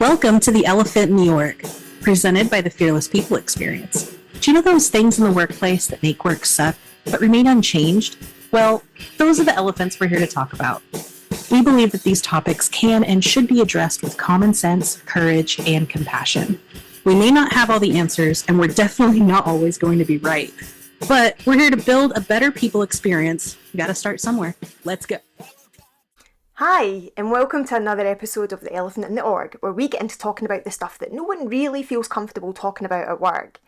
Welcome to The Elephant in the Org, presented by the Fearless People Experience. Do you know those things in the workplace that make work suck, but remain unchanged? Well, those are the elephants we're here to talk about. We believe that these topics can and should be addressed with common sense, courage, and compassion. We may not have all the answers, and we're definitely not always going to be right. But we're here to build a better people experience. We gotta start somewhere. Let's go. Hi, and welcome to another episode of The Elephant in the Org, where we get into talking about the stuff that no one really feels comfortable talking about at work.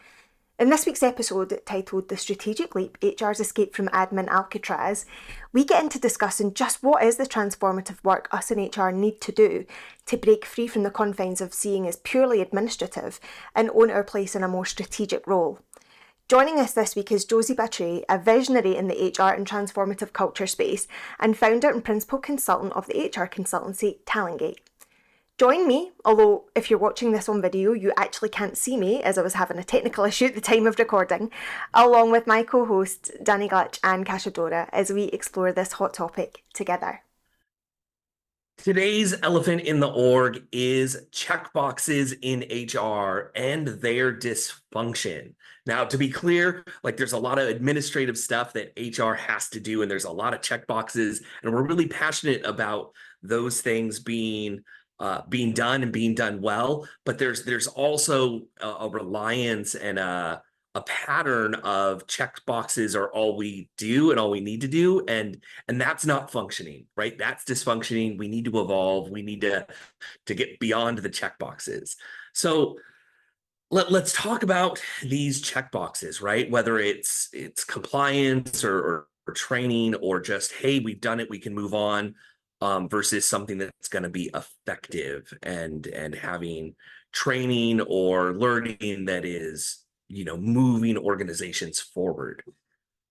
In this week's episode, titled The Strategic Leap, HR's Escape from Admin Alcatraz, we get into discussing just what is the transformative work us in HR need to do to break free from the confines of seeing as purely administrative and own our place in a more strategic role. Joining us this week is Josie Batres, a visionary in the HR and transformative culture space and founder and principal consultant of the HR consultancy Talentgate. Join me, although if you're watching this on video, you actually can't see me as I was having a technical issue at the time of recording, along with my co-hosts Danny Glitch and Cashadora as we explore this hot topic together. Today's elephant in the org is checkboxes in HR and their dysfunction. Now, to be clear, there's a lot of administrative stuff that HR has to do, and there's a lot of checkboxes, and we're really passionate about those things being done and being done well. But there's also a reliance and a pattern of checkboxes are all we do and all we need to do, and that's not functioning, right? That's dysfunctioning. We need to evolve. We need to get beyond the checkboxes. So let's talk about these checkboxes, right? Whether it's compliance or training or just, hey, we've done it, we can move on, versus something that's going to be effective and having training or learning that is moving organizations forward.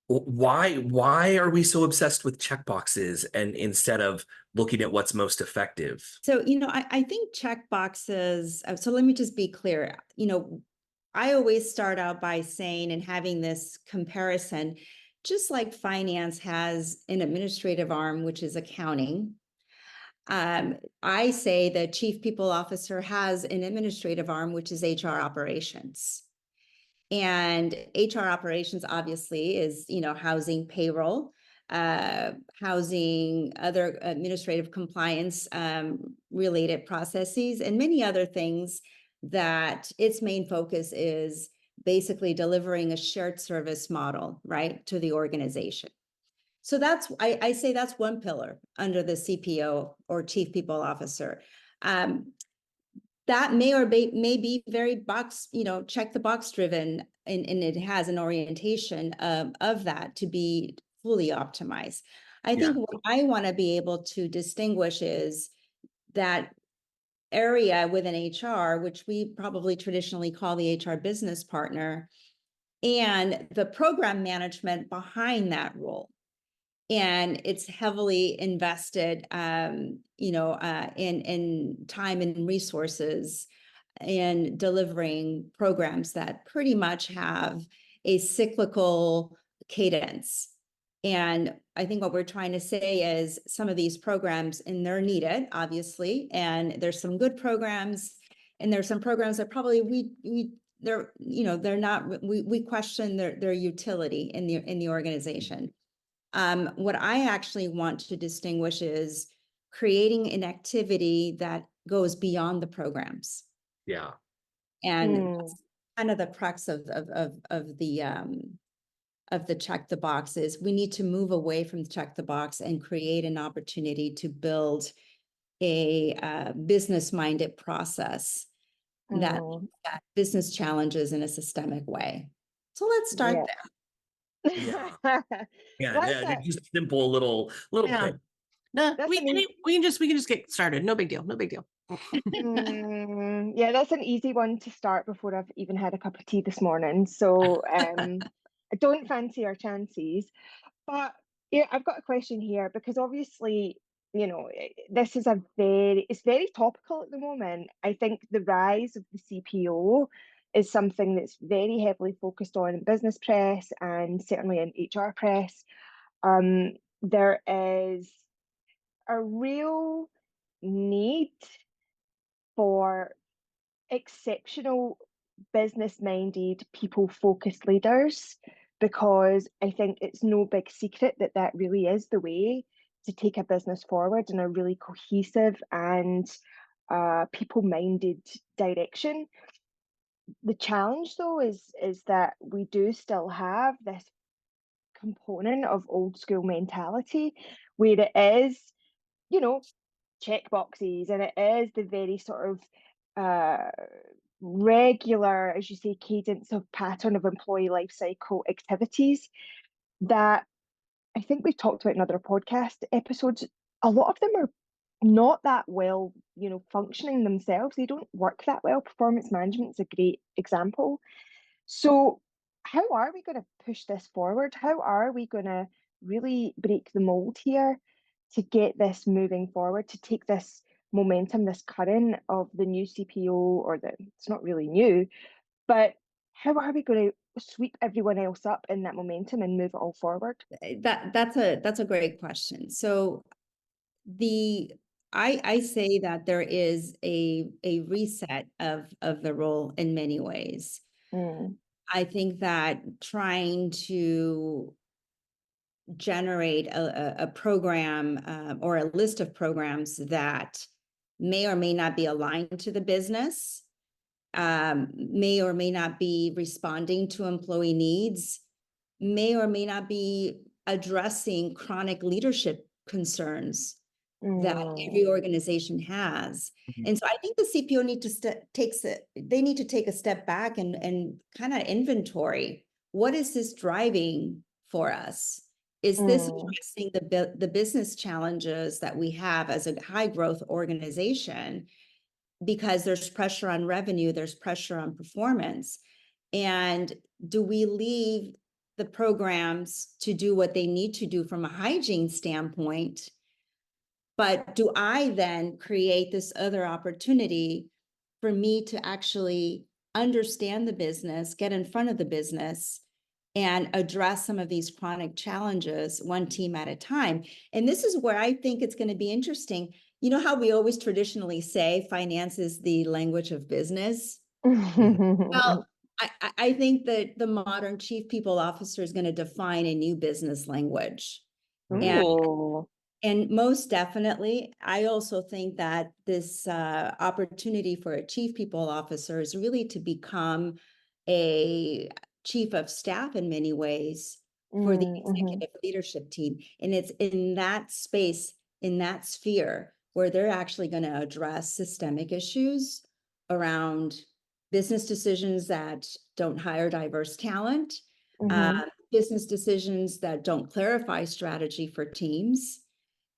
Why are we so obsessed with checkboxes and instead of looking at what's most effective? So, I think checkboxes, so let me just be clear. I always start out by saying and having this comparison, just like finance has an administrative arm, which is accounting. I say the chief people officer has an administrative arm, which is HR operations. And HR operations obviously is, housing payroll, housing other administrative compliance related processes, and many other things that its main focus is basically delivering a shared service model, right, to the organization. So that's, I say that's one pillar under the CPO or chief people officer. That may be very check the box driven, and it has an orientation of that to be fully optimized. I think what I want to be able to distinguish is that area within HR, which we probably traditionally call the HR business partner, and the program management behind that role. And it's heavily invested, in time and resources in delivering programs that pretty much have a cyclical cadence. And I think what we're trying to say is some of these programs, and they're needed, obviously, and there's some good programs, and there's some programs that probably we question their utility in the organization. What I actually want to distinguish is creating an activity that goes beyond the programs. Yeah. And that's kind of the crux of the check the box is we need to move away from the check the box and create an opportunity to build a business minded process that business challenges in a systemic way. So let's start there. Yeah, just simple little thing. No, we can just get started. No big deal. No big deal. Yeah, that's an easy one to start before I've even had a cup of tea this morning. So I don't fancy our chances. But yeah, I've got a question here because obviously, this is it's very topical at the moment. I think the rise of the CPO is something that's very heavily focused on in business press and certainly in HR press. There is a real need for exceptional business-minded, people-focused leaders, because I think it's no big secret that that really is the way to take a business forward in a really cohesive and people-minded direction. The challenge, though, is that we do still have this component of old school mentality where it is, you know, check boxes, and it is the very sort of regular, as you say, cadence of pattern of employee life cycle activities that I think we've talked about in other podcast episodes. A lot of them are not that well, functioning themselves. They don't work that well. Performance management is a great example. So, how are we going to push this forward? How are we going to really break the mold here to get this moving forward, to take this momentum, this current of the new CPO, or it's not really new, but how are we going to sweep everyone else up in that momentum and move it all forward? That's a great question. So I say that there is a reset of the role in many ways. Mm, I think that trying to generate a program or a list of programs that may or may not be aligned to the business, may or may not be responding to employee needs, may or may not be addressing chronic leadership concerns that every mm, organization has. Mhm. And so I think the CPO need to they need to take a step back and kind of inventory. What is this driving for us? Is this mm, addressing the business challenges that we have as a high growth organization? Because there's pressure on revenue, there's pressure on performance. And do we leave the programs to do what they need to do from a hygiene standpoint? But do I then create this other opportunity for me to actually understand the business, get in front of the business, and address some of these chronic challenges one team at a time? And this is where I think it's going to be interesting. You know how we always traditionally say finance is the language of business? Well, I think that the modern chief people officer is going to define a new business language. And Ooh. and most definitely, I also think that this opportunity for a chief people officer is really to become a chief of staff in many ways for the Mm, mhm, executive leadership team. And it's in that space, in that sphere, where they're actually going to address systemic issues around business decisions that don't hire diverse talent, mhm, business decisions that don't clarify strategy for teams,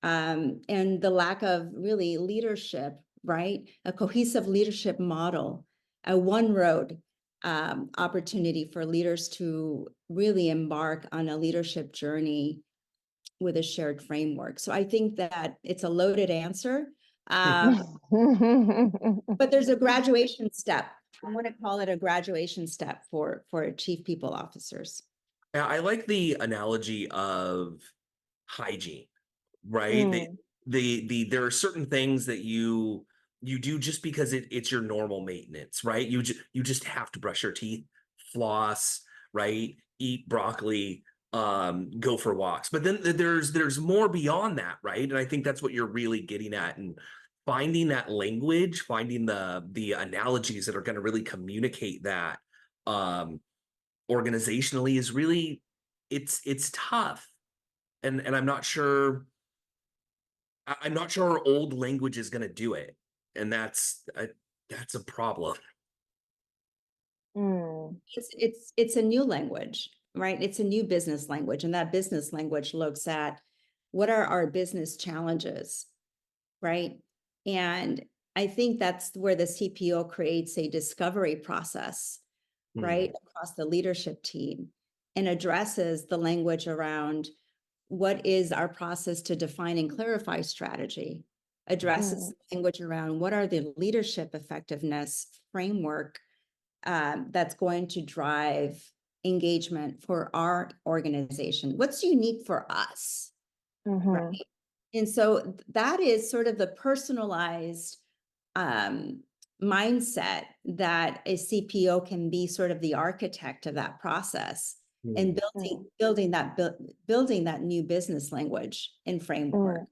and the lack of really leadership, right? A cohesive leadership model, a one road opportunity for leaders to really embark on a leadership journey with a shared framework. So I think that it's a loaded answer, but there's a graduation step. I want to call it a graduation step for chief people officers. Yeah, I like the analogy of hygiene, right? mm, There are certain things that you do just because it's your normal maintenance, right? You just have to brush your teeth, floss, right? Eat broccoli, go for walks. But then there's more beyond that, right? And I think that's what you're really getting at, and finding that language, finding the analogies that are going to really communicate that organizationally is really it's tough. And I'm not sure I'm not sure our old language is going to do it, and that's a problem. mm, It's a new language, right? It's a new business language, and that business language looks at what are our business challenges, right? And I think that's where the CPO creates a discovery process, right, across the leadership team, and addresses the language around what is our process to define and clarify strategy, addresses mm, the language around what are the leadership effectiveness framework that's going to drive engagement for our organization. What's unique for us, mhm, right? And so that is sort of the personalized mindset that a CPO can be sort of the architect of that process and building that new business language and framework.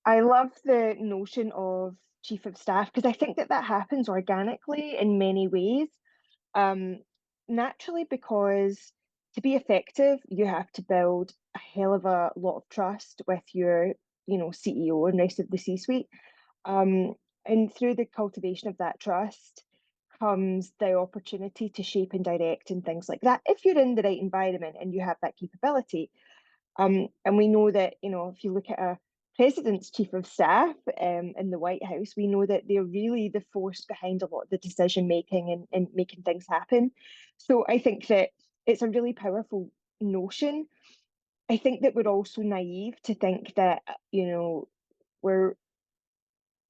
I love the notion of chief of staff because I think that that happens organically in many ways. Naturally, because to be effective, you have to build a hell of a lot of trust with your, CEO and rest of the C-suite. And through the cultivation of that trust comes the opportunity to shape and direct and things like that. If you're in the right environment and you have that capability, and we know that, if you look at a president's chief of staff in the White House, we know that they're really the force behind a lot of the decision making and making things happen. So I think that it's a really powerful notion. I think that we're also naive to think that, we're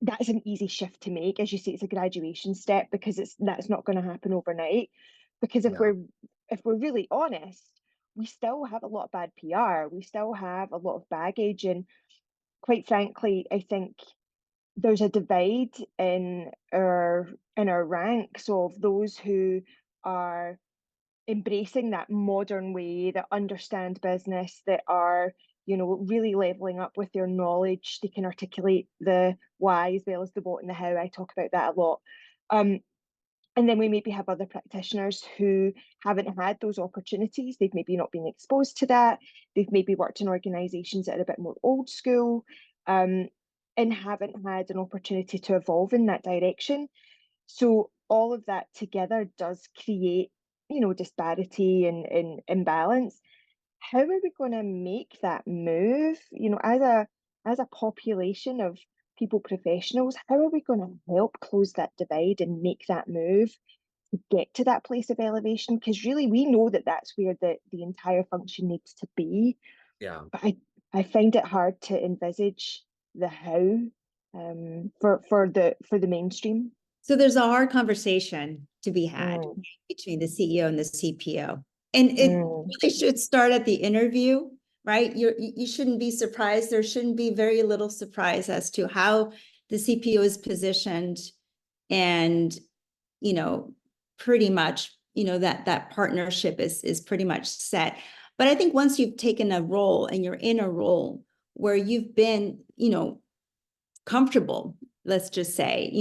that's an easy shift to make. As you say, it's a graduation step because that's not going to happen overnight. Because if we're really honest, we still have a lot of bad PR. We still have a lot of baggage, and quite frankly, I think there's a divide in our ranks of those who are embracing that modern way, that understand business, that are, really leveling up with their knowledge. They can articulate the why as well as the what and the how. I talk about that a lot. And then we maybe have other practitioners who haven't had those opportunities. They've maybe not been exposed to that. They've maybe worked in organizations that are a bit more old school, and haven't had an opportunity to evolve in that direction. So all of that together does create, disparity and imbalance. How are we going to make that move? As a population of people professionals, how are we going to help close that divide and make that move to get to that place of elevation? Because really, we know that that's where the entire function needs to be. Yeah. But I find it hard to envisage the how for the mainstream. So there's a hard conversation to be had Mm, between the CEO and the CPO. And it mm, really should start at the interview, right? You shouldn't be surprised. There shouldn't be very little surprise as to how the CPO is positioned, and, pretty much, that partnership is pretty much set. But I think once you've taken a role and you're in a role where you've been, comfortable, let's just say,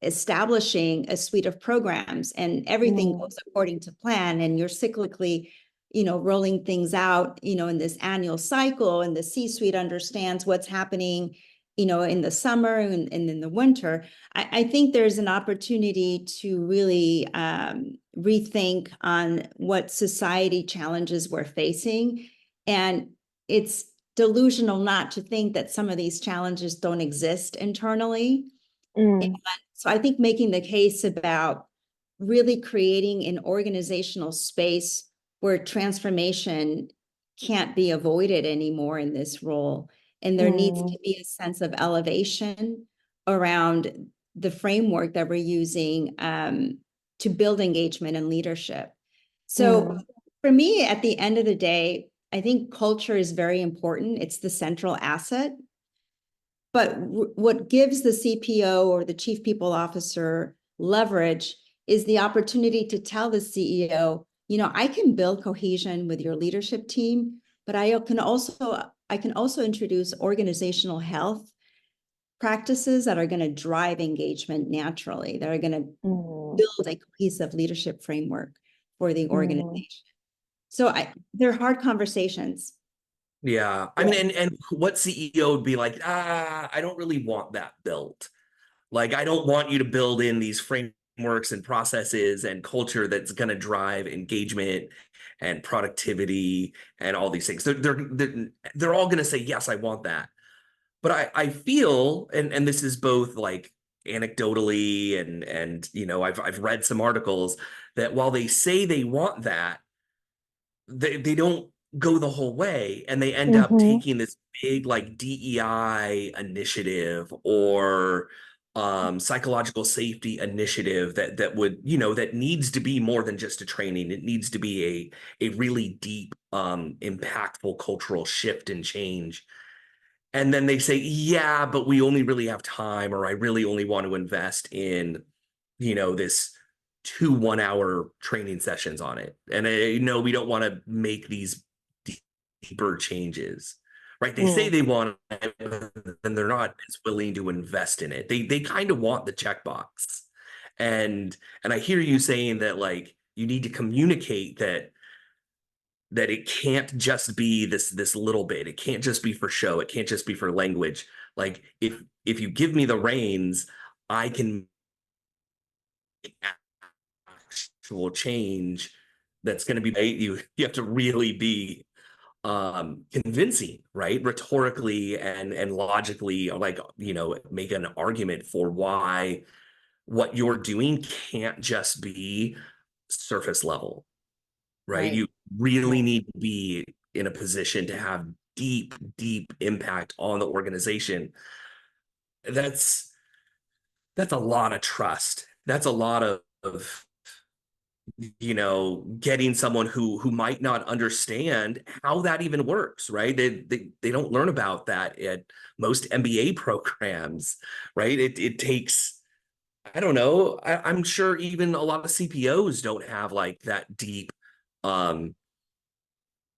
establishing a suite of programs and everything goes according to plan, and you're cyclically, rolling things out, in this annual cycle, and the C-suite understands what's happening, in the summer and in the winter. I think there's an opportunity to really rethink on what society challenges we're facing. And it's delusional not to think that some of these challenges don't exist internally. And so I think making the case about really creating an organizational space where transformation can't be avoided anymore in this role. And there needs to be a sense of elevation around the framework that we're using to build engagement and leadership. So for me, at the end of the day, I think culture is very important. It's the central asset. But what gives the CPO or the chief people officer leverage is the opportunity to tell the CEO, I can build cohesion with your leadership team, but I can also introduce organizational health practices that are going to drive engagement naturally, that are going to build a cohesive leadership framework for the organization. So they're hard conversations. Yeah. I mean, and what CEO would be like, I don't really want that built. Like, I don't want you to build in these frameworks and processes and culture that's going to drive engagement and productivity and all these things. They're all going to say, yes, I want that. But I feel, and this is both like anecdotally and I've read some articles that while they say they want that, they don't go the whole way, and they end up taking this big like DEI initiative or psychological safety initiative that would, that needs to be more than just a training. It needs to be a really deep, impactful cultural shift and change. And then they say, yeah, but we only really have time, or I really only want to invest in this 2 1-hour training sessions on it. And I know we don't want to make these deeper changes, right? They say they want it, but then they're not as willing to invest in it. They kind of want the checkbox. And I hear you saying that like you need to communicate that it can't just be this little bit. It can't just be for show. It can't just be for language. Like if you give me the reins, I can make actual change that's going to be you have to really be convincing, right? Rhetorically and logically, like, make an argument for why what you're doing can't just be surface level, right? You really need to be in a position to have deep impact on the organization. That's a lot of trust. That's a lot of getting someone who might not understand how that even works, right? They don't learn about that at most MBA programs, right? It takes, I don't know, I'm sure even a lot of CPOs don't have like that deep,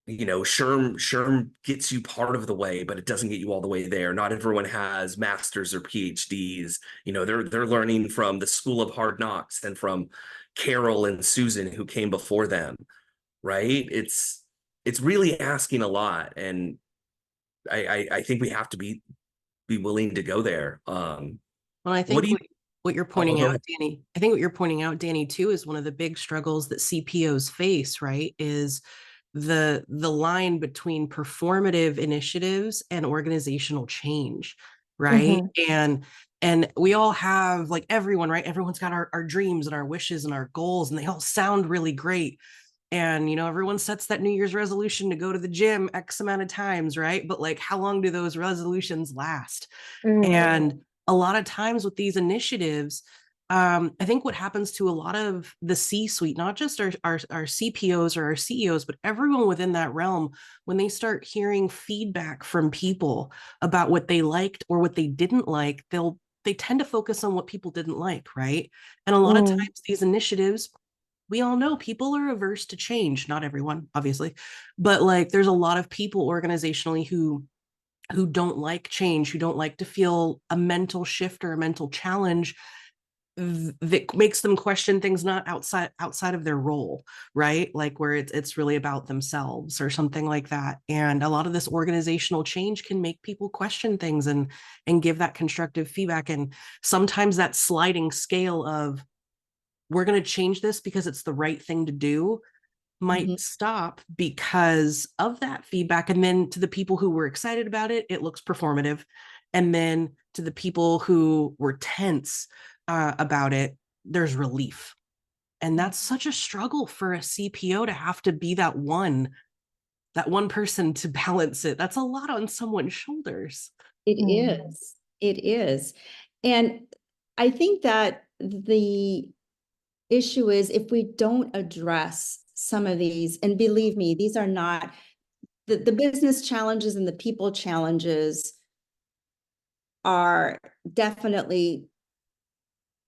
SHRM gets you part of the way, but it doesn't get you all the way there. Not everyone has masters or PhDs. They're learning from the School of Hard Knocks and from Carol and Susan who came before them, right? It's really asking a lot, and I think we have to be willing to go there. Well, I think what you're pointing out, Danny, I think what you're pointing out, Danny, too, is one of the big struggles that CPOs face, right? Is the line between performative initiatives and organizational change, right? And we all have, like, everyone, right? Everyone's got our dreams and our wishes and our goals, and they all sound really great. And, everyone sets that New Year's resolution to go to the gym X amount of times, right? But like, how long do those resolutions last? And a lot of times with these initiatives, I think what happens to a lot of the C-suite, not just our CPOs or our CEOs, but everyone within that realm, when they start hearing feedback from people about what they liked or what they didn't like, they tend to focus on what people didn't like, right? And a lot of times these initiatives, we all know people are averse to change. Not everyone, obviously, but like there's a lot of people organizationally who don't like change, who don't like to feel a mental shift or a mental challenge that makes them question things not outside of their role, right? Like where it's really about themselves or something like that. And a lot of this organizational change can make people question things and give that constructive feedback. And sometimes that sliding scale of we're going to change this because it's the right thing to do might stop because of that feedback. And then to the people who were excited about it, it looks performative. And then to the people who were tense about it, there's relief. And that's such a struggle for a CPO to have to be that one person to balance it. That's a lot on someone's shoulders. It is. It is. And I think that the issue is if we don't address some of these, and believe me, these are not the business challenges and the people challenges are definitely,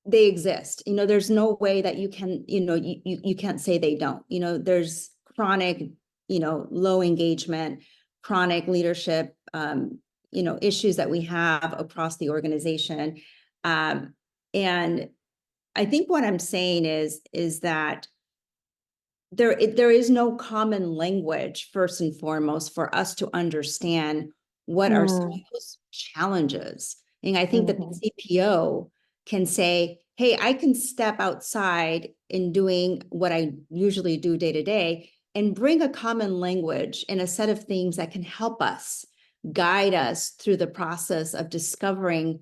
they exist. There's no way that you can, you can't say they don't. There's chronic, low engagement, chronic leadership, issues that we have across the organization. And I think what I'm saying is that there is no common language, first and foremost, for us to understand what are some of those challenges. And I think that the CPO can say, hey, I can step outside in doing what I usually do day to day and bring a common language and a set of things that can help us, guide us through the process of discovering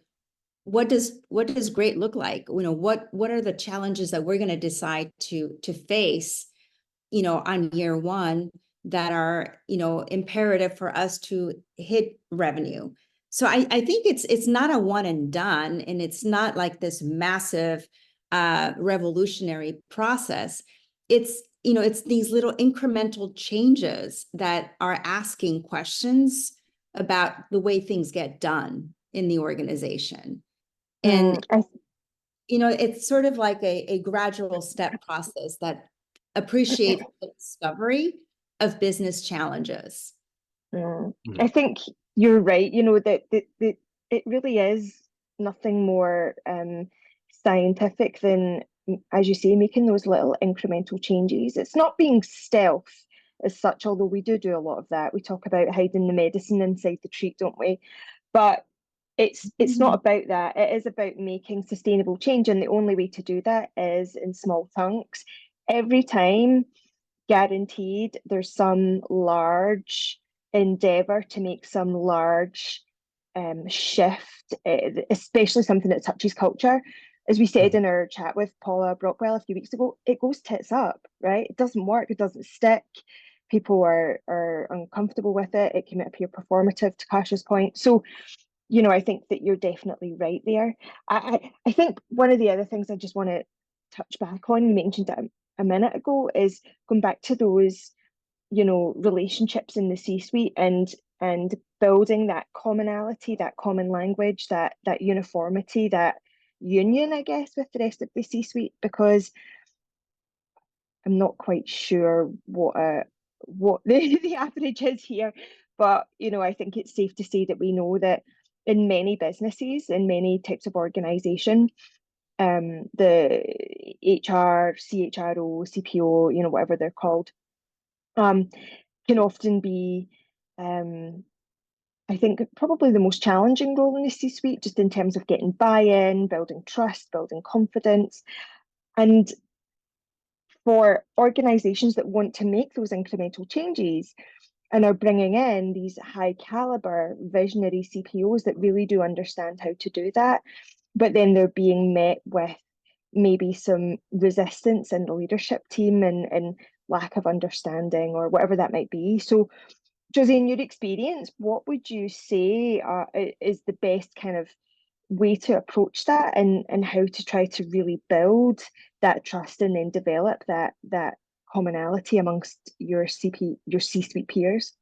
what does great look like? What are the challenges that we're going to decide to face, on year one that are, imperative for us to hit revenue. So I think it's not a one and done, and it's not like this massive revolutionary process. It's these little incremental changes that are asking questions about the way things get done in the organization. And it's sort of like a gradual step process that appreciates the discovery of business challenges. I think you're right, that it really is nothing more scientific than, as you say, making those little incremental changes. It's not being stealth as such, although we do a lot of that. We talk about hiding the medicine inside the treat, don't we? But it's not about that. It is about making sustainable change, and the only way to do that is in small chunks. Every time, guaranteed, there's some large endeavor to make some large shift, especially something that touches culture. As we said in our chat with Paula Brockwell a few weeks ago, it goes tits up, right? It doesn't work, it doesn't stick. People are uncomfortable with it. It can appear performative, to Kasha's point. So, I think that you're definitely right there. I think one of the other things I just want to touch back on, you mentioned it a minute ago, is going back to those, relationships in the C-suite and building that commonality, that common language, that uniformity, that union, I guess, with the rest of the C-suite, because I'm not quite sure what the average is here, but I think it's safe to say that we know that in many businesses, in many types of organization, the HR, CHRO, CPO, whatever they're called, can often be, I think, probably the most challenging role in the C-suite, just in terms of getting buy-in, building trust, building confidence. And for organizations that want to make those incremental changes and are bringing in these high caliber visionary CPOs that really do understand how to do that, but then they're being met with maybe some resistance in the leadership team and lack of understanding or whatever that might be. So, Josie, in your experience, what would you say is the best kind of way to approach that, and how to try to really build that trust and then develop that commonality amongst your C-suite peers?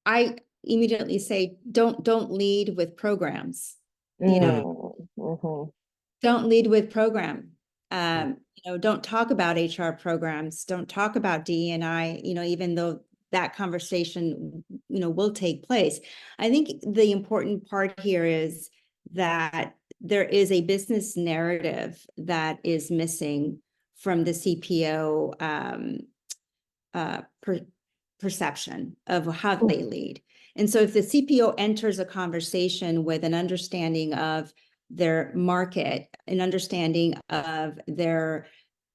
I immediately say, don't lead with programs. Don't lead with program. Don't talk about HR programs. Don't talk about DE&I. Even though that conversation, will take place. I think the important part here is that there is a business narrative that is missing from the CPO perception of how they lead. And so if the CPO enters a conversation with an understanding of their market, an understanding of their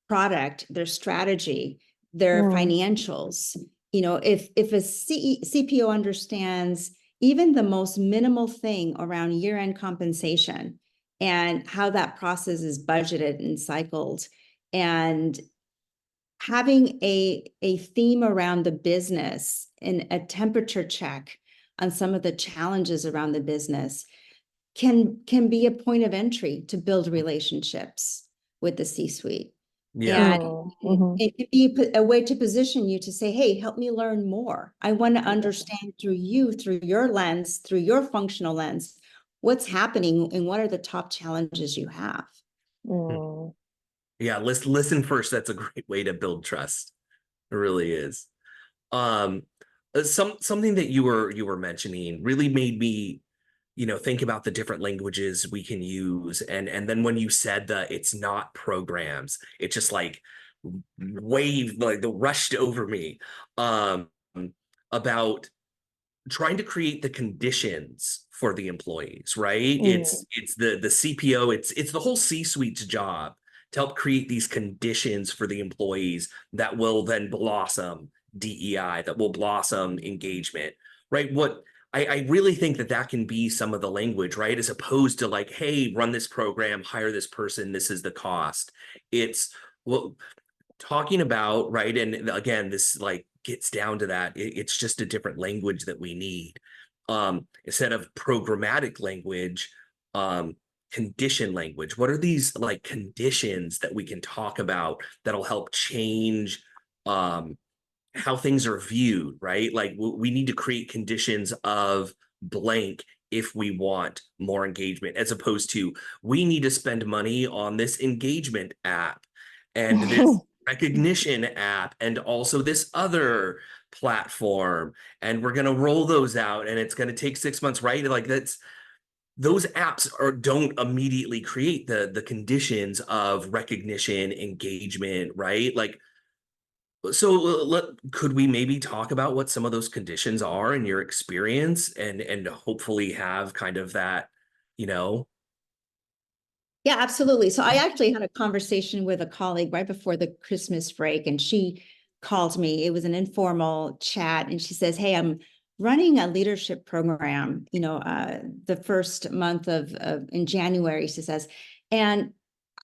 product, their strategy, their financials, if a CPO understands even the most minimal thing around year-end compensation and how that process is budgeted and cycled, and having a theme around the business and a temperature check on some of the challenges around the business can be a point of entry to build relationships with the C-suite. Yeah. And it can be a way to position you to say, hey, help me learn more. I want to understand through your lens, through your functional lens, what's happening and what are the top challenges you have. Yeah, listen first. That's a great way to build trust. It really is. Something that you were mentioning really made me, think about the different languages we can use. And then when you said that it's not programs, it just like rushed over me, about trying to create the conditions for the employees, right? It's the CPO, it's the whole C-suite's job to help create these conditions for the employees that will then blossom DEI, that will blossom engagement, right? What I really think that can be some of the language, right? As opposed to like, hey, run this program, hire this person, this is the cost. It's talking about, right? And again, this like gets down to that. It's just a different language that we need. Instead of programmatic language, condition language. What are these like conditions that we can talk about that'll help change how things are viewed, right? Like we need to create conditions of blank if we want more engagement, as opposed to we need to spend money on this engagement app and this recognition app and also this other platform, and we're going to roll those out and it's going to take 6 months, right? Like those apps don't immediately create the conditions of recognition, engagement, right? Like, so could we maybe talk about what some of those conditions are in your experience, and hopefully have kind of that, you know? Yeah, absolutely. So I actually had a conversation with a colleague right before the Christmas break, and she called me. It was an informal chat, and she says, "Hey, I'm running a leadership program, the first month of in January," she says, "and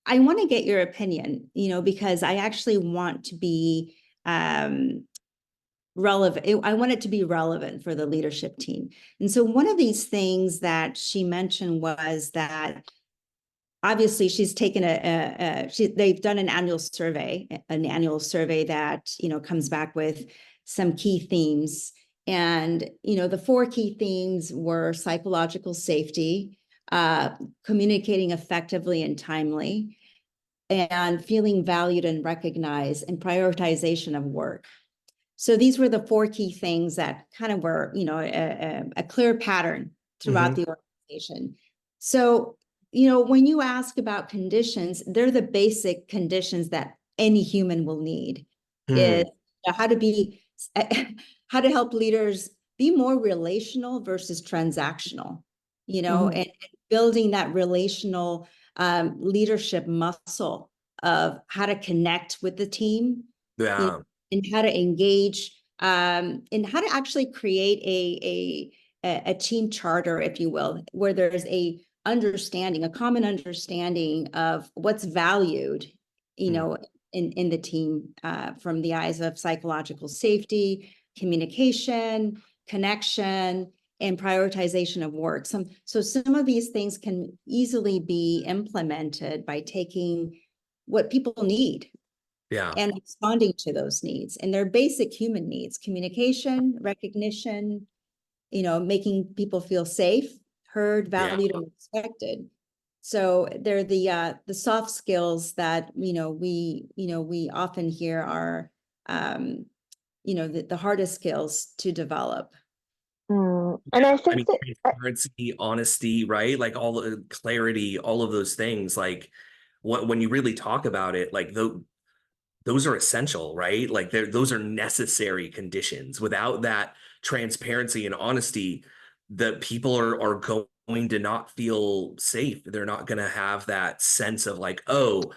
I want to get your opinion, because I actually want to be relevant. I want it to be relevant for the leadership team." And so one of these things that she mentioned was that obviously she's taken they've done an annual survey that, comes back with some key themes. And, the 4 key themes were psychological safety, communicating effectively and timely, and feeling valued and recognized, and prioritization of work. So these were the 4 key things that kind of were, a clear pattern throughout the organization. So, when you ask about conditions, they're the basic conditions that any human will need. Is how to help leaders be more relational versus transactional, and building that relational leadership muscle of how to connect with the team, Yeah. and how to engage, and how to actually create a team charter, if you will, where there's a common understanding of what's valued, in the team, from the eyes of psychological safety, communication, connection, and prioritization of work. So some of these things can easily be implemented by taking what people need, Yeah. and responding to those needs. And they're basic human needs: communication, recognition, making people feel safe, heard, valued, and respected. So they're the soft skills that, we often hear are, the hardest skills to develop. And I think that transparency, honesty, right? Like all the clarity, all of those things, like when you really talk about it, like those are essential, right? Like those are necessary conditions. Without that transparency and honesty, the people are going to not feel safe. They're not going to have that sense of like, oh,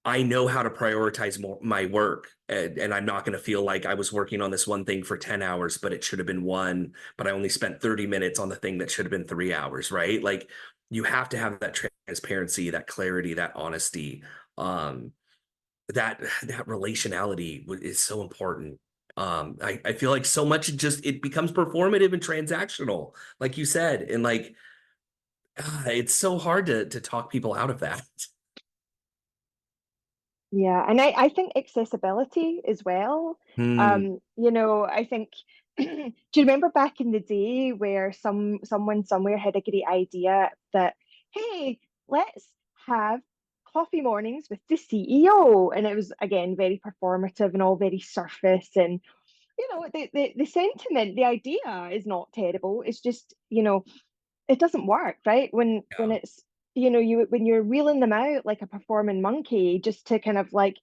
I know how to prioritize my work, and I'm not going to feel like I was working on this one thing for 10 hours, but it should have been 1, but I only spent 30 minutes on the thing that should have been 3 hours, right? Like you have to have that transparency, that clarity, that honesty. That relationality is so important. I feel like so much it becomes performative and transactional, like you said, and like it's so hard to talk people out of that. Yeah, and I think accessibility as well. I think do you remember back in the day where someone somewhere had a great idea that, hey, let's have coffee mornings with the CEO, and it was again very performative and all very surface, and the sentiment, the idea is not terrible. It's just, it doesn't work, right? When it's when you're reeling them out like a performing monkey just to kind of like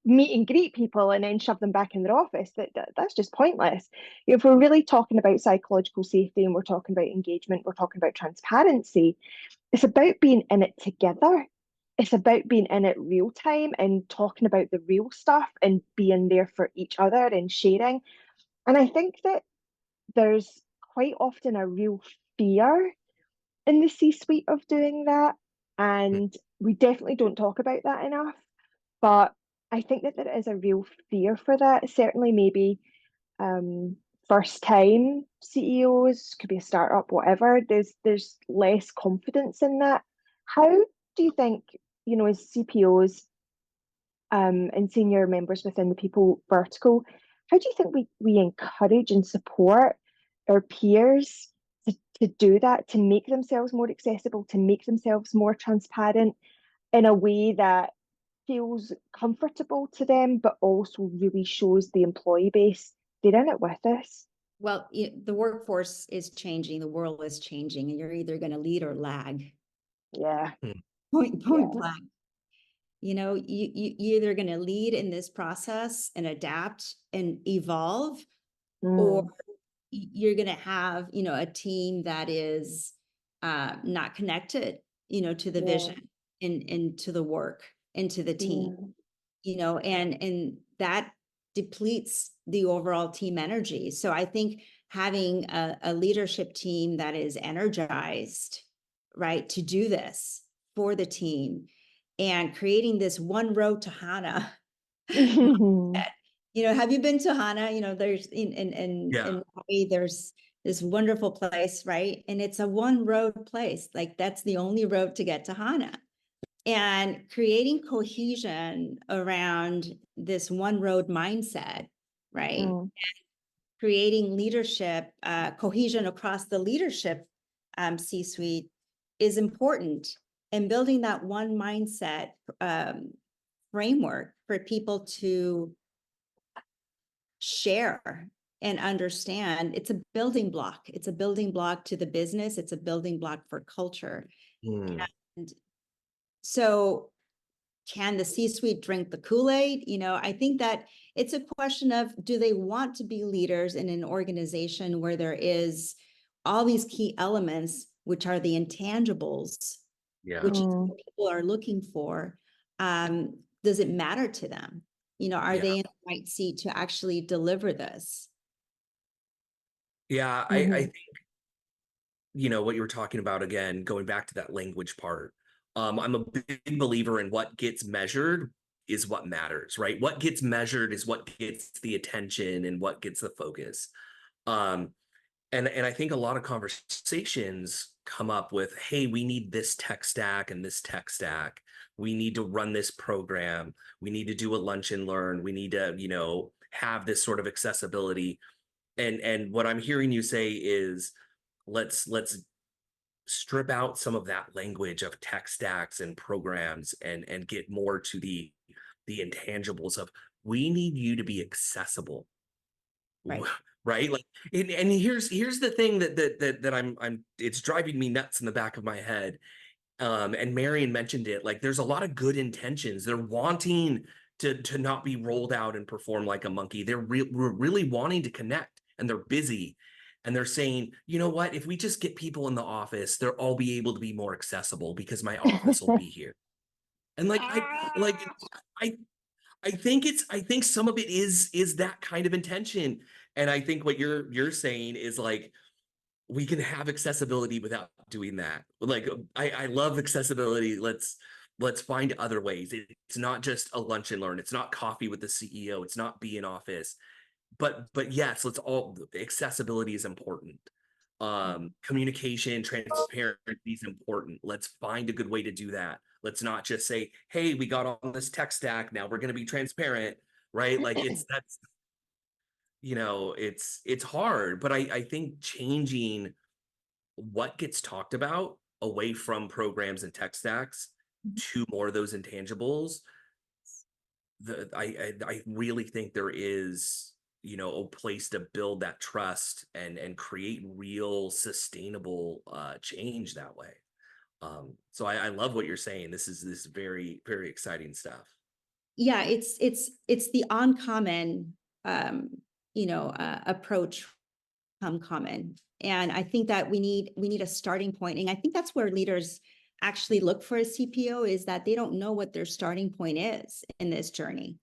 meet and greet people and then shove them back in their office, that's just pointless. If we're really talking about psychological safety and we're talking about engagement, we're talking about transparency, it's about being in it together. It's about being in it real time and talking about the real stuff and being there for each other and sharing. And I think that there's quite often a real fear in the C-suite of doing that. And we definitely don't talk about that enough. But I think that there is a real fear for that. Certainly, maybe first time CEOs, could be a startup, whatever. There's less confidence in that. How do you think, as CPOs and senior members within the people vertical, how do you think we encourage and support our peers to do that, to make themselves more accessible, to make themselves more transparent in a way that feels comfortable to them, but also really shows the employee base they're in it with us. Well, the workforce is changing, the world is changing, and you're either going to lead or lag. Yeah. Point Yeah. blank. You're either going to lead in this process and adapt and evolve, or you're going to have, a team that is not connected, to the vision and to the work and to the team, and that depletes the overall team energy. So I think having a leadership team that is energized, right, to do this for the team and creating this one road to HANA. Have you been to HANA? There's in Hawaii, there's this wonderful place, right? And it's a one road place. Like that's the only road to get to HANA. And creating cohesion around this one road mindset, right? And creating leadership, cohesion across the leadership C-suite is important. And building that one mindset framework for people to share and understand, it's a building block. It's a building block to the business. It's a building block for culture. And so can the C-suite drink the Kool-Aid? I think that it's a question of, do they want to be leaders in an organization where there is all these key elements, which are the intangibles, which people are looking for? Does it matter to them? Are they in the right seat to actually deliver this? Yeah, I think, what you were talking about, again, going back to that language part, I'm a big believer in what gets measured is what matters, right? What gets measured is what gets the attention and what gets the focus. And I think a lot of conversations come up with, hey, we need this tech stack and this tech stack. We need to run this program. We need to do a lunch and learn. We need to, have this sort of accessibility. And what I'm hearing you say is, let's strip out some of that language of tech stacks and programs and get more to the intangibles of, we need you to be accessible. Right. Right. Like, and here's the thing that I'm it's driving me nuts in the back of my head. And Marion mentioned it, like there's a lot of good intentions. They're wanting to not be rolled out and perform like a monkey. They're really wanting to connect, and they're busy. And they're saying, you know what, if we just get people in the office, they'll all be able to be more accessible because my office will be here. And I think some of it is that kind of intention. And I think what you're saying is like, we can have accessibility without doing that. Like, I love accessibility. Let's find other ways. It's not just a lunch and learn. It's not coffee with the CEO. It's not be in office. But yes, accessibility is important. Communication, transparency is important. Let's find a good way to do that. Let's not just say, hey, we got on this tech stack, now we're going to be transparent, right? Like that's it's hard, but I think changing what gets talked about away from programs and tech stacks to more of those intangibles, I really think there is a place to build that trust and create real sustainable change that way. So I love what you're saying. This is very, very exciting stuff. Yeah, it's the uncommon approach common. And I think that we need a starting point. And I think that's where leaders actually look for a CPO, is that they don't know what their starting point is in this journey.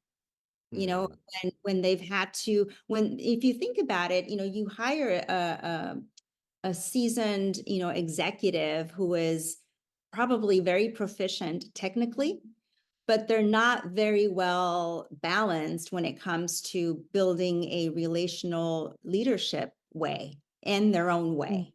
And when they've had to, if you think about it, you hire a seasoned, executive who is probably very proficient technically, but they're not very well balanced when it comes to building a relational leadership way in their own way.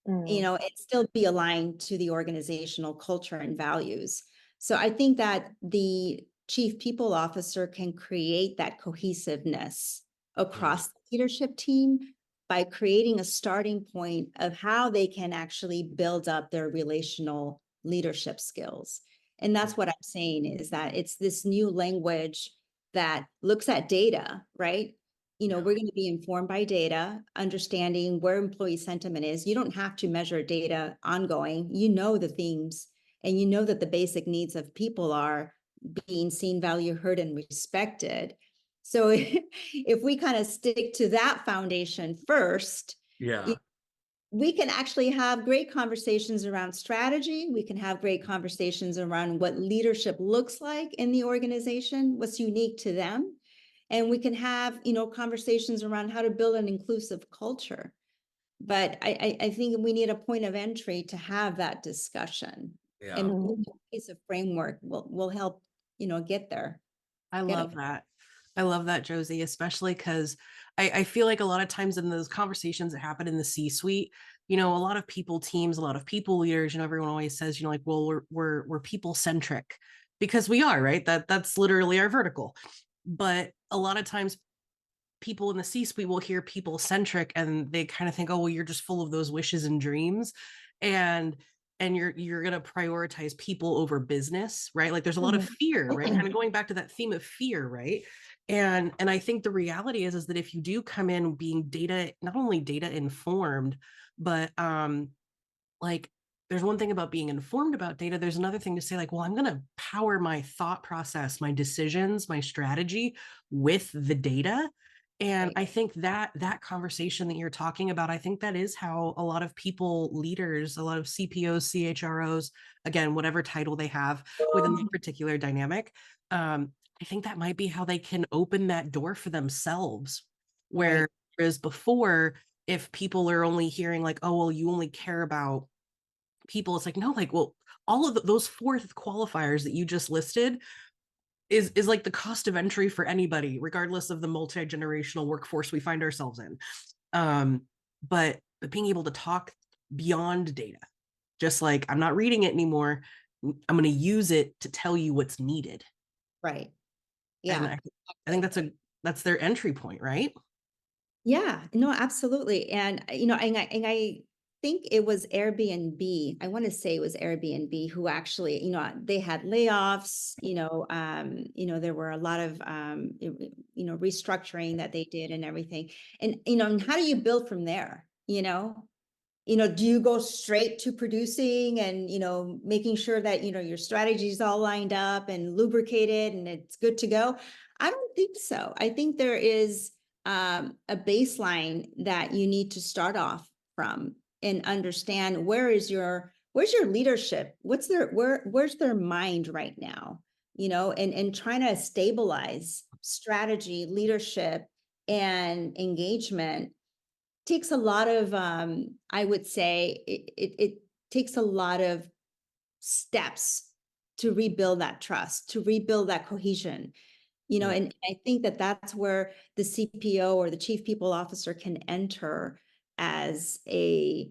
And still be aligned to the organizational culture and values. So I think that the chief people officer can create that cohesiveness across the leadership team by creating a starting point of how they can actually build up their relational leadership skills. And that's what I'm saying, is that it's this new language that looks at data, right? We're going to be informed by data, understanding where employee sentiment is. You don't have to measure data ongoing. The themes, and that the basic needs of people are being seen, valued, heard, and respected. So if we kind of stick to that foundation first, we can actually have great conversations around strategy. We can have great conversations around what leadership looks like in the organization, what's unique to them. And we can have, conversations around how to build an inclusive culture. But I think we need a point of entry to have that discussion. And a piece of framework will help, get there. I love that. I love that, Josie, especially because I feel like a lot of times in those conversations that happen in the C-suite, a lot of people teams, a lot of people leaders, everyone always says, like, well, we're people centric, because we are, right? That's literally our vertical. But a lot of times people in the C-suite will hear people centric and they kind of think, oh, well, you're just full of those wishes and dreams. And you're going to prioritize people over business, right? Like there's a lot of fear, right? Kind of going back to that theme of fear, right? And I think the reality is that if you do come in being not only data informed, but like there's one thing about being informed about data. There's another thing to say, like, well, I'm going to power my thought process, my decisions, my strategy with the data. And I think that conversation that you're talking about, I think that is how a lot of people, leaders, a lot of CPOs, CHROs, again, whatever title they have within that particular dynamic, I think that might be how they can open that door for themselves. Whereas before, if people are only hearing like, oh, well, you only care about people, it's like, no, like, well, all of those 4 qualifiers that you just listed is like the cost of entry for anybody, regardless of the multi-generational workforce we find ourselves in. But being able to talk beyond data, just like, I'm not reading it anymore, I'm going to use it to tell you what's needed. Right. Yeah. And I think that's their entry point, right? Yeah, no, absolutely. And, I think it was Airbnb. I want to say it was Airbnb who actually, they had layoffs, there were a lot of, restructuring that they did and everything. And, and how do you build from there? Do you go straight to producing and, making sure that, your strategy is all lined up and lubricated and it's good to go? I don't think so. I think there is a baseline that you need to start off from and understand where's your leadership? Where's their mind right now? And trying to stabilize strategy, leadership, and engagement takes a lot of, I would say it takes a lot of steps to rebuild that trust, to rebuild that cohesion, and I think that that's where the CPO or the chief people officer can enter as a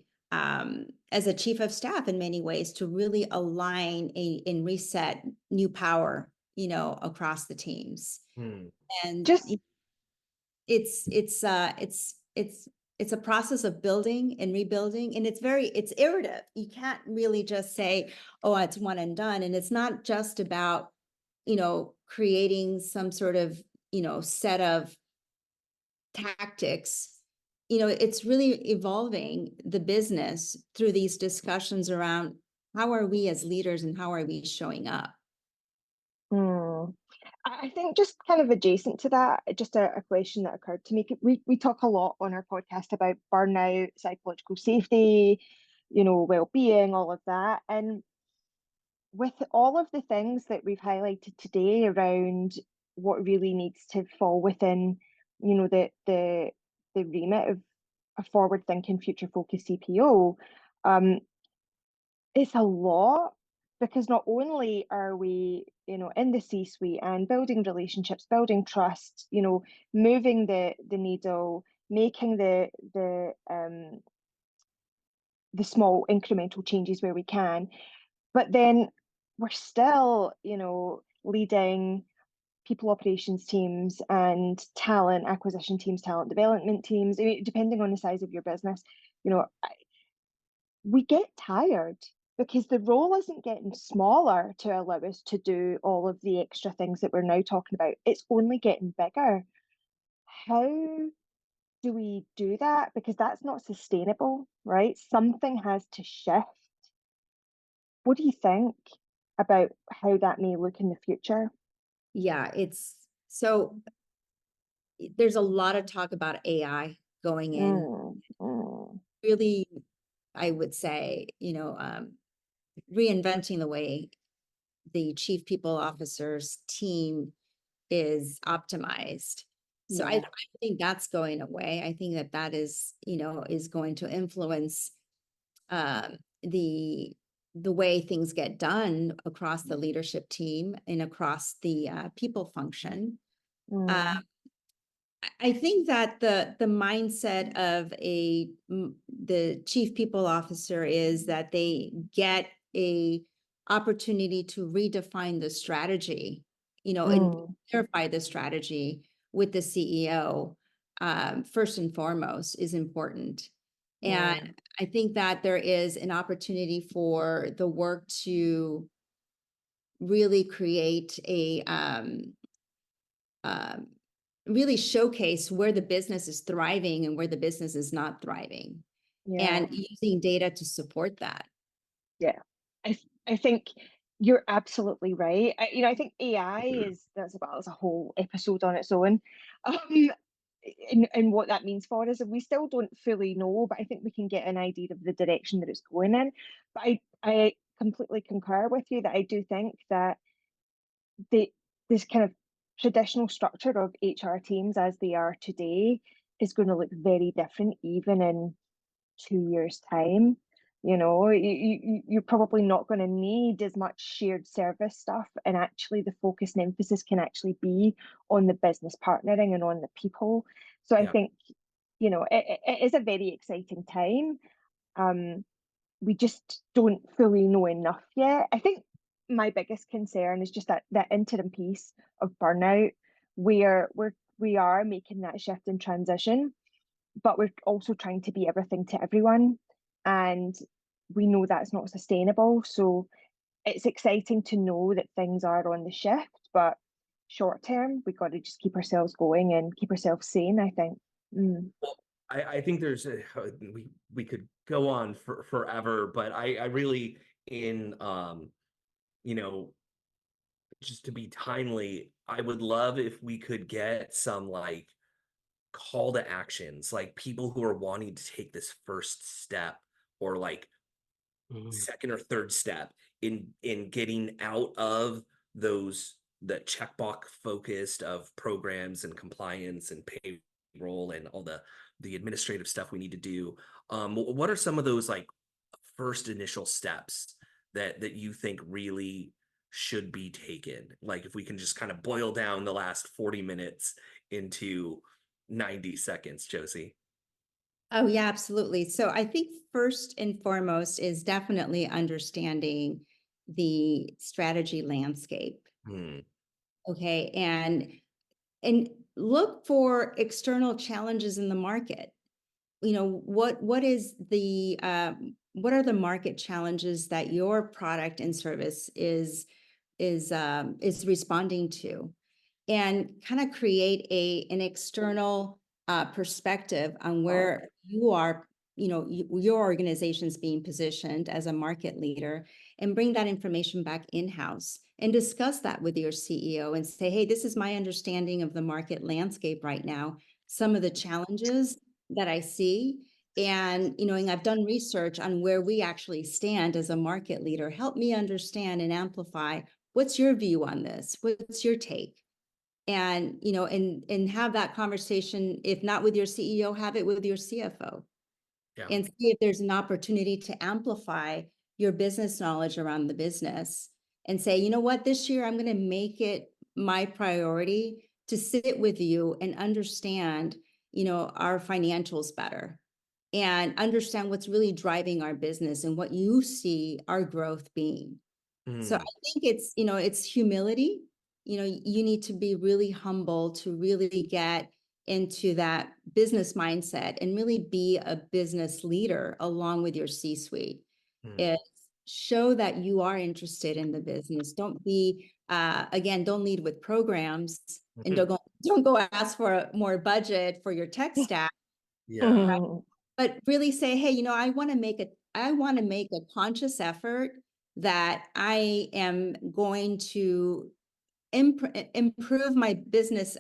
chief of staff in many ways to really align and reset new power, across the teams. And Just it's a process of building and rebuilding, and it's iterative. You can't really just say, oh, it's one and done. And it's not just about, creating some sort of, set of tactics. It's really evolving the business through these discussions around how are we as leaders and how are we showing up? I think just kind of adjacent to that, just a question that occurred to me. We talk a lot on our podcast about burnout, psychological safety, well-being, all of that. And with all of the things that we've highlighted today around what really needs to fall within, the remit of a forward-thinking, future-focused CPO, it's a lot, because not only are we, in the C-suite and building relationships, building trust, moving the needle, making the small incremental changes where we can, but then we're still, leading people operations teams and talent acquisition teams, talent development teams, depending on the size of your business, we get tired because the role isn't getting smaller to allow us to do all of the extra things that we're now talking about. It's only getting bigger. How do we do that? Because that's not sustainable, right? Something has to shift. What do you think about how that may look in the future? Yeah, there's a lot of talk about AI going in. Really, I would say, reinventing the way the chief people officer's team is optimized. So I think that's going away. I think that is, is going to influence the way things get done across the leadership team and across the people function. I think that the mindset of the chief people officer is that they get a opportunity to redefine the strategy, and clarify the strategy with the CEO, first and foremost, is important. And I think that there is an opportunity for the work to really create really showcase where the business is thriving and where the business is not thriving, and using data to support that. Yeah, I think you're absolutely right. I think AI that's a whole episode on its own. And what that means for us, and we still don't fully know, but I think we can get an idea of the direction that it's going in. But I completely concur with you that I do think that this kind of traditional structure of HR teams as they are today is going to look very different even in 2 years' time. You're probably not going to need as much shared service stuff, and actually the focus and emphasis can actually be on the business partnering and on the people. So I think it is a very exciting time. We just don't fully know enough yet. I think my biggest concern is just that interim piece of burnout, where we are making that shift and transition, but we're also trying to be everything to everyone, and we know that's not sustainable. So it's exciting to know that things are on the shift, but short term we got to just keep ourselves going and keep ourselves sane, I think. Well, I think there's we could go on for forever, but I really just to be timely, I would love if we could get some like call to actions, like people who are wanting to take this first step or like second or third step in getting out of the checkbox focused of programs and compliance and payroll and all the administrative stuff we need to do. What are some of those like first initial steps that you think really should be taken? Like if we can just kind of boil down the last 40 minutes into 90 seconds, Josie. Oh, yeah, absolutely. So I think first and foremost is definitely understanding the strategy landscape. Okay. And look for external challenges in the market. What are the market challenges that your product and service is responding to, and kind of create an external perspective on where you are, your organization's being positioned as a market leader, and bring that information back in-house and discuss that with your CEO and say, hey, this is my understanding of the market landscape right now, some of the challenges that I see, and and I've done research on where we actually stand as a market leader. Help me understand and amplify, what's your view on this? What's your take? And and have that conversation, if not with your CEO, have it with your CFO. And see if there's an opportunity to amplify your business knowledge around the business, and say, you know what, this year I'm going to make it my priority to sit with you and understand our financials better, and understand what's really driving our business and what you see our growth being. So I think it's it's humility, you know, you need to be really humble to really get into that business mindset and really be a business leader along with your C-suite. Is show that you are interested in the business. Don't be, again, don't lead with programs and don't go ask for more budget for your tech stack. Right? But really say, hey, you know, I want to make a conscious effort that I am going to improve my business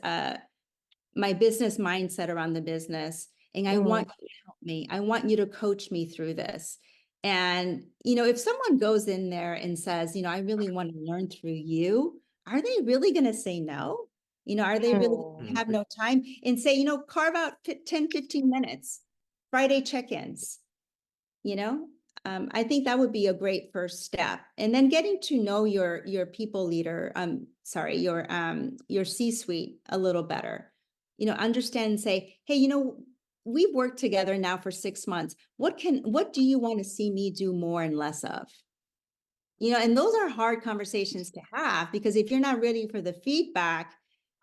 mindset around the business. And I want you to help me. I want you to coach me through this. And, you know, if someone goes in there and says, you know, I really want to learn through you, are they really going to say no? You know, are they really have no time and say, you know, carve out 10, 15 minutes, Friday check-ins, you know? I think that would be a great first step. And then getting to know your people leader, your C-suite a little better. You know, understand and say, hey, you know, we've worked together now for 6 months. What do you want to see me do more and less of? You know, and those are hard conversations to have, because if you're not ready for the feedback,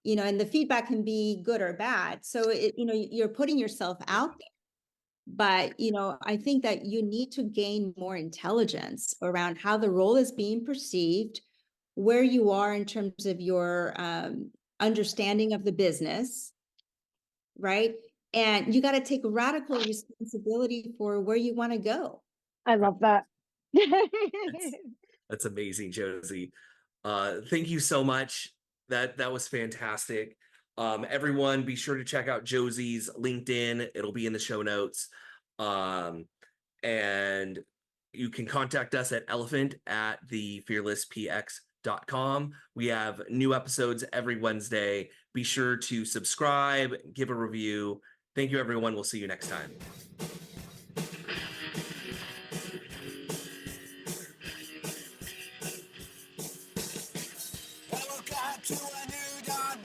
you know, and the feedback can be good or bad. So you know, you're putting yourself out there. But, you know, I think that you need to gain more intelligence around how the role is being perceived, where you are in terms of your understanding of the business, right? And you got to take radical responsibility for where you want to go. I love that. That's amazing, Josie. Thank you so much. That was fantastic. Everyone, be sure to check out Josie's LinkedIn. It'll be in the show notes. And you can contact us at elephant@thefearlesspx.com. We have new episodes every Wednesday. Be sure to subscribe, give a review. Thank you, everyone. We'll see you next time. Well, look out to a new dawn.